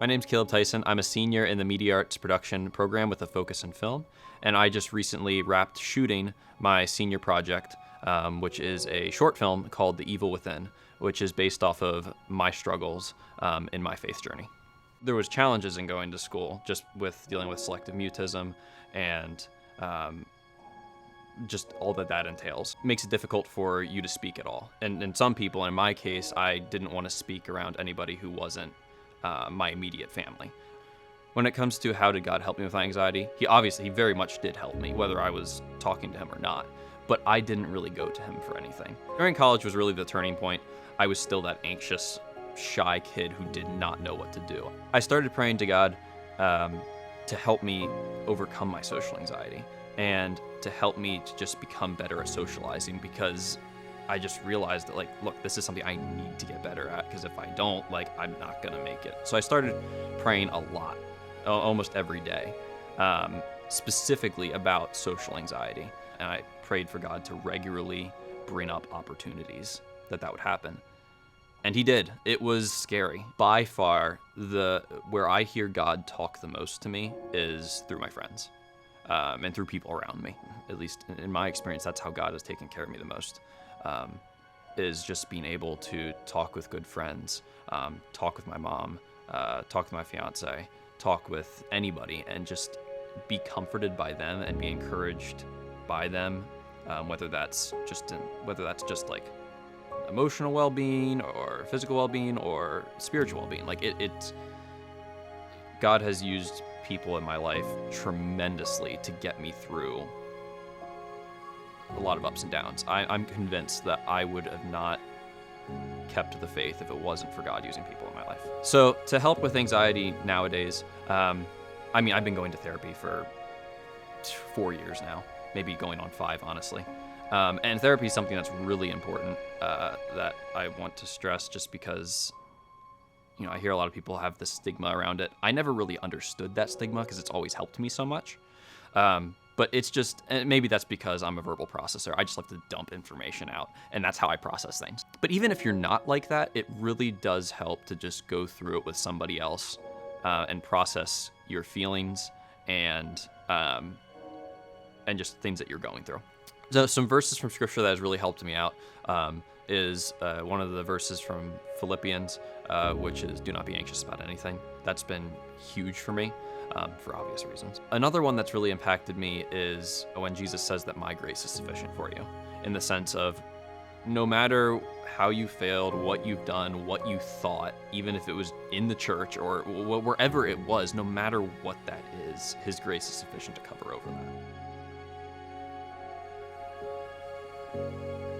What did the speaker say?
My name's Caleb Tyson. I'm a senior in the media arts production program with a focus in film, and I just recently wrapped shooting my senior project, which is a short film called The Evil Within, which is based off of my struggles in my faith journey. There was challenges in going to school, just with dealing with selective mutism and just all that entails. It makes it difficult for you to speak at all. And some people, in my case, I didn't want to speak around anybody who wasn't my immediate family. When it comes to how did God help me with my anxiety, he very much did help me, whether I was talking to him or not, but I didn't really go to him for anything. During college was really the turning point. I was still that anxious, shy kid who did not know what to do. I started praying to God to help me overcome my social anxiety and to help me to just become better at socializing, because I just realized that, look, this is something I need to get better at, because if I don't, I'm not gonna make it. So I started praying a lot, almost every day, specifically about social anxiety. And I prayed for God to regularly bring up opportunities that would happen. And he did. It was scary. By far, where I hear God talk the most to me is through my friends, and through people around me. At least in my experience, that's how God has taken care of me the most. Is just being able to talk with good friends, talk with my mom, talk with my fiancé, talk with anybody, and just be comforted by them and be encouraged by them, whether that's just emotional well-being or physical well-being or spiritual well-being. God has used people in my life tremendously to get me through a lot of ups and downs. I'm convinced that I would have not kept the faith if it wasn't for God using people in my life. So to help with anxiety nowadays, I've been going to therapy for 4 years now, maybe going on 5, honestly. And therapy is something that's really important that I want to stress, just because I hear a lot of people have this stigma around it. I never really understood that stigma because it's always helped me so much. But it's just, and maybe that's because I'm a verbal processor. I just like to dump information out, and that's how I process things. But even if you're not like that, it really does help to just go through it with somebody else and process your feelings and just things that you're going through. So some verses from scripture that has really helped me out is one of the verses from Philippians, which is, do not be anxious about anything. That's been huge for me. For obvious reasons. Another one that's really impacted me is when Jesus says that my grace is sufficient for you, in the sense of no matter how you failed, what you've done, what you thought, even if it was in the church or wherever it was, no matter what that is, his grace is sufficient to cover over that.